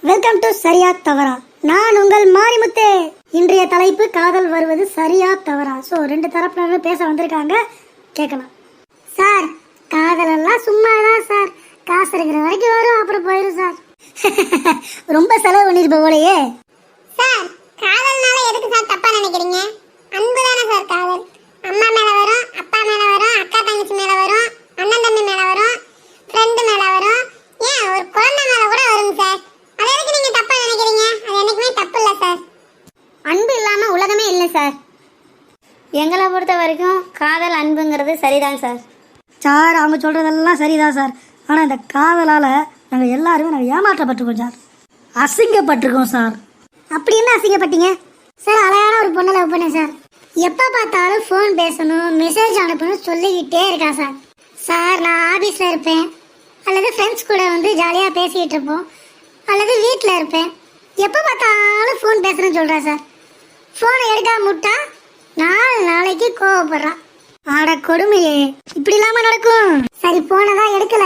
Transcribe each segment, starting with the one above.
Welcome to சரியா தவறா. நான் உங்கள் மாரிமுத்தே. இன்றைய தலைப்பு காதல் வருவது சரியா தவறா. ஸோ 2 தரப்பினரும் பேச வந்திருக்காங்க, கேட்கலாம். சார், காதல் எல்லாம் சும்மாதான் சார், காசு இருக்கிற வரைக்கும் வரும், அப்புறம் போயிடும் சார். ரொம்ப செலவு பண்ணிருப்ப போலயே. சார், காதல்னால எதுக்கு சார் தப்பா நினைக்கிறீங்க? அன்பு தானே சார் காதல். அம்மா மேல வரும், அப்பா மேல வரும், அக்கா தங்கச்சி மேல வரும், அண்ணன் தம்பி மேல வரும், ஃப்ரெண்டு மேல வரும், ஏன் ஒரு குழந்தை மேல கூட வரும் சார். அது எதுக்கு நீங்க தப்பா நினைக்கிறீங்க? அது என்னைக்குமே தப்பு இல்ல சார். அன்பு இல்லாம உலகமே இல்லை சார். எங்களை பொறுத்த வரைக்கும் காதல் அன்புங்கிறது சரிதான் சார். சார், அவங்க சொல்றதெல்லாம் சரிதான் சார். ஆனா இந்த காதலால நாங்கள் எல்லாருமே ஏமாற்றப்பட்டிருக்கோம் சார், அசிங்கப்பட்டிருக்கோம் சார். அப்படி என்ன அசிங்கப்பட்டீங்க சார்? அழகான ஒரு பொண்ணை லவ் பண்ணேன் சார். எப்ப பார்த்தாலும் ஃபோன் பேசணும், மெசேஜ் அனுப்பணும் சொல்லிக்கிட்டே இருக்கா சார். சார், நான் ஆபீஸ்ல இருப்பேன், அல்லது ஃப்ரெண்ட்ஸ் கூட வந்து ஜாலியா பேசிக்கிட்டு இருப்போம், அல்லது வீட்டில் இருப்பேன். எப்போ பார்த்தாலும் ஃபோன் பேசுறேன்னு சொல்றா சார். ஃபோனை எடுக்காம முட்டா 4 நாளைக்கு கோவப்படுறான். ஆட கொடுமையே, இப்படி இல்லாம நடக்கும். சரி, போனதான் எடுக்கல,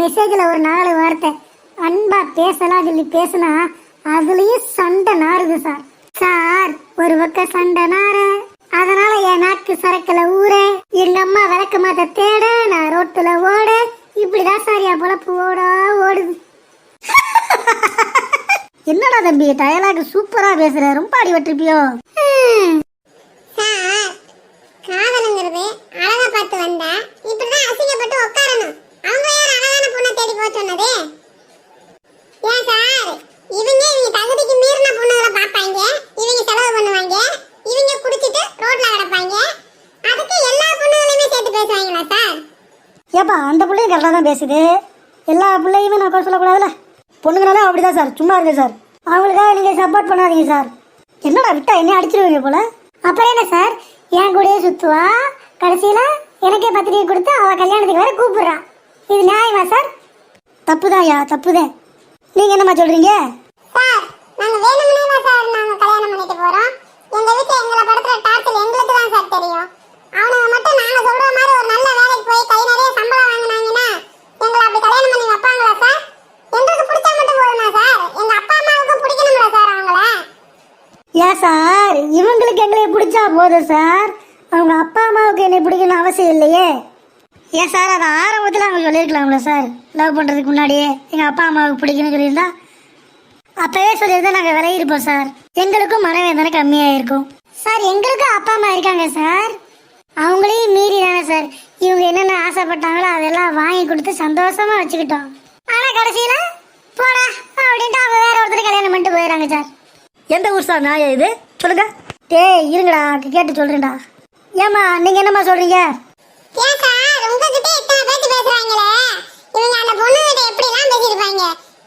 மெசேஜில் ஒரு 4 வார்த்தை அன்பா பேசலாம் சொல்லி பேசுனா அதுலயும் சண்டை நாறுது சார். சார், ஒரு பக்கம் சண்டை நார, அதனால என் நாக்கு சரக்குல ஊற, எங்க அம்மா விளக்கு மாத்த தேட, நான் ரோட்டுல ஓட, இப்படிதான் சார் என் பொழப்பு ஓடுது. என்னடா தம்பி, டயலாக் சூப்பரா பேசுற, ரொம்ப அடி வட்டிருப்பியோ. சார், காதலுங்கிறது அழகா பார்த்து வந்தா இப்படிதான் அசிங்கப்பட்டு உட்காரணும். அவங்க யார் அழகான பொண்ணை தேடி போக சொன்னது? ஏன் சார், இவங்க தகுதிக்கு மீறின பொண்ணுகளை பார்ப்பாங்க, இவங்க செலவு பண்ணுவாங்க, இவங்க குடிச்சிட்டு ரோட்ல கிடப்பாங்க, அதுக்கு எல்லா பொண்ணுகளையுமே சேர்த்து பேசுவாங்களா சார்? ஏப்பா, அந்த பிள்ளையும் கரெக்டாக தான் பேசுது. எல்லா பிள்ளையுமே நான் கூட சொல்லக்கூடாதுல்ல. பொண்ணுங்கனாலே அப்படிதான் சார், சும்மா இருங்க சார். அவங்களுக்காக நீங்க சப்போர்ட் பண்ணாதீங்க சார். என்னடா விட்டா என்ன அடிச்சிருவீங்க போல. அப்புறம் என்ன சார், என் கூடயே சுத்துவா, கடைசியில எனக்கே பத்திரிகை கொடுத்து அவ கல்யாணத்துக்கு வேற கூப்பிடுறான். இது நியாயமா சார்? தப்புதான்யா, தப்புதான். நீங்க என்னம்மா சொல்றீங்க? சார், நாங்க வேணும்னே தான் சார் நாங்க கல்யாணம் பண்ணிட்டு போறோம். எங்க வீட்டுல எங்களை படுத்துற டார்ச்சர் எங்களுக்கு தான் சார் தெரியும். அவனுங்க மட்டும் நாங்க சொல்ற மாதிரி ஒரு நல்ல வேலைக்கு போய் கை நிறைய சம்பளம் வாங்கினாங்கன்னா எங்களை அப்படி கல்யாணம் பண்ணி வைப்பாங்களா சார்? எங்களுக்கு பிடிச்சா மட்டும் போதுமா சார்? எங்க அப்பா அம்மாவுக்கும் பிடிக்கணும்ல சார் அவங்கள? ஏன் சார், இவங்களுக்கு எங்களை பிடிச்சா போதும் சார், அவங்க அப்பா அம்மாவுக்கு என்னை பிடிக்கணும் அவசியம் இல்லையே. ஏன் சார், அதை ஆரம்பத்தில் அவங்க சொல்லியிருக்கலாம்ல சார். லவ் பண்ணுறதுக்கு முன்னாடியே எங்கள் அப்பா அம்மாவுக்கு பிடிக்கணும்னு சொல்லியிருந்தா அப்பவே சொல்லியிருந்தா நாங்கள் விளையிருப்போம் சார். எங்களுக்கும் மனவேதனை கம்மியாக இருக்கும் சார். எங்களுக்கும் அப்பா அம்மா இருக்காங்க சார், அவங்களையும் மீறி தானே சார் இவங்க என்னென்ன ஆசைப்பட்டாங்களோ அதெல்லாம் வாங்கி கொடுத்து சந்தோஷமா வச்சுக்கிட்டோம். ஆனா கடைசியில போடா அப்படின்ட்டு அவங்க வேற ஒருத்தர் கல்யாணம் பண்ணிட்டு போயிடறாங்க சார். எந்த ஊர் சார் நியாயம் இது, சொல்லுங்க. டேய் இருங்கடா, கேட்டு சொல்றேன்டா. ஏமா, நீங்க என்னம்மா சொல்றீங்க? ஏன் சார், உங்ககிட்ட இத்தனை பேச்சு பேசுறாங்களே, இவங்க அந்த பொண்ணுகிட்ட எப்படி எல்லாம் பேசியிருப்பாங்க?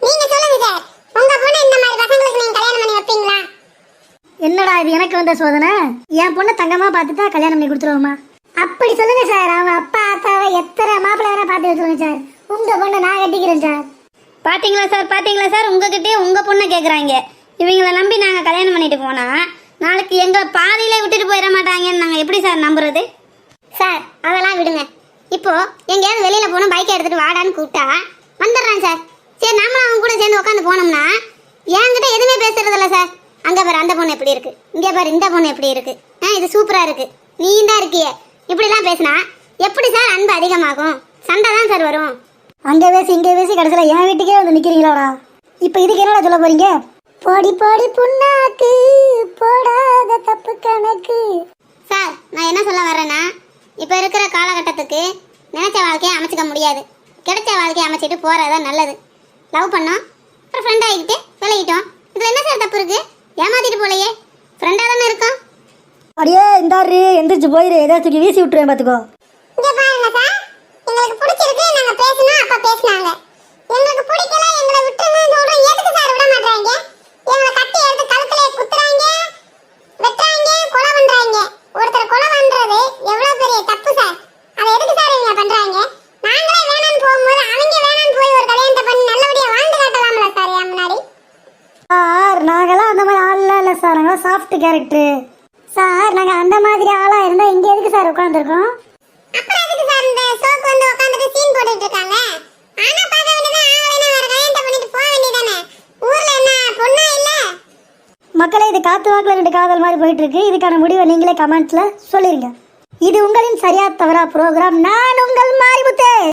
நீங்க சொல்லுங்க சார், உங்க பொண்ணு இந்த மாதிரி பசங்களுக்கு நீங்க கல்யாணம் பண்ணி வைப்பீங்களா? என்னடா இது எனக்கு வந்த சோதனை? என் பொண்ணை தங்கமா பார்த்துட்டா கல்யாணம் பண்ணி கொடுத்துருவோமா? அப்படி சொல்லுங்க சார். அவங்க அப்பா அத்தாவை எத்தனை மாப்பிள்ளை வேற பார்த்து வச்சுருங்க சார். உங்க பொண்ணை நான் கட்டிக்கிறேன் சார். பாத்தீங்களா சார், பாத்தீங்களா சார், உங்ககிட்டயே உங்க பொண்ணை கேக்குறாங்க. இவங்களை நம்பி நாங்க கல்யாணம் பண்ணிட்டு போனா நாளைக்கு எங்களை பாதியில விட்டுட்டு போயிட மாட்டாங்கன்னு நாங்க எப்படி சார் நம்புறது? சார், அதெல்லாம் விடுங்க. இப்போ எங்கேயாவது வெளியில போனோம், பைக்கை எடுத்துட்டு வாடான்னு கூப்பிட்டா வந்துடுறான் சார். சரி, நாமளும் அவங்க கூட சேர்ந்து உட்காந்து போனோம்னா என்கிட்ட எதுவுமே பேசுறது இல்லை சார். அங்க பாரு அந்த பொண்ணு எப்படி இருக்கு, இங்க பாரு இந்த பொண்ணு எப்படி இருக்கு, இது சூப்பரா இருக்கு, நீ தான் இருக்கியே, இப்படிலாம் பேசினா எப்படி சார் அன்பு அதிகமாகும்? சண்டை தான் சார் வரும். அங்க பேசி இங்க பேசி கடைசியில் என் வீட்டுக்கே வந்து நிக்கிறீங்களாடா. இப்ப இதுக்கு என்னடா சொல்ல போறீங்க? போடி போடி புண்ணாக்கு போடாத தப்பு கணக்கு. சார், நான் என்ன சொல்ல வரேன்னா, இப்போ இருக்கிற காலகட்டத்துக்கு நினைச்ச வாழ்க்கையை அமைச்சிக்க முடியாது. கிடைச்ச வாழ்க்கையை அமைச்சிட்டு போறதா நல்லது. லவ் பண்ணோம், அப்புறம் ஃப்ரெண்ட் ஆகிக்கிட்டு விலகிட்டோம், இதில் என்ன சார் தப்பு இருக்கு? ஏமாத்திட்டு போலையே, ஃப்ரெண்டாக தானே இருக்கோம். அடியே இந்தாரு, எந்திரிச்சு போயிரு, ஏதாச்சும் வீசி விட்டுருவேன் பாத்துக்கோ. இங்க பாருங்க சார், எங்களுக்கு பிடிச்சிருக்கு, நாங்க பேசணும், அப்ப பேசினாங்க. எங்களுக்கு பிடிக்கல, எங்களை விட்டுருங்கன்னு சொல்றோம். எதுக்கு சார் விட மாட்டாங்க? எங்களை கட்டி எடுத்து கழுத்துல குத்துறாங்க, வெட்டுறாங்க, கொலை பண்றாங்க. ஒருத்தர் கொலை பண்றது எவ்வளவு பெரிய தப்பு சார். அதை எதுக்கு சார் இவங்க பண்றாங்க? நாங்களே வேணான்னு போகும்போது அவங்க வேணான்னு போய் ஒரு கல்யாணத்தை பண்ணி நல்லபடியா வாழ்ந்து காட்டலாம்ல சார் என் முன்னாடி. சார், நாங்கெல்லாம் அந்த மாதிரி ஆள்லாம் இல்லை சார், நாங்களாம் சாஃப்ட் கேரக்டர் சார். நாங்க அந்த மாதிரி ஆளா இருந்தா இங்க எதுக்கு சார் உட்காந்துருக்கோம்? அப்புறம் எதுக்கு சார் இந்த சோக்கு வந்து உட்காந்துட்டு சீன் போட்டுட்டு இருக்காங்க? ஆனா பார்க்க வேண்டியதான், ஆகலைன்னா வேற கல்யாணத்தை பண்ணிட்டு போக வேண்டியதானே. ஊர்ல என்ன மக்களே, இது காத்து வாக்குல 2 காதல் மாதிரி போயிட்டு இருக்கு. இதுக்கான முடிவை நீங்களே கமெண்ட்ஸ்ல சொல்லிருங்க. இது உங்களின் சரியா தவறா ப்ரோக்ராம். நான் உங்கள் மாரிமுத்து.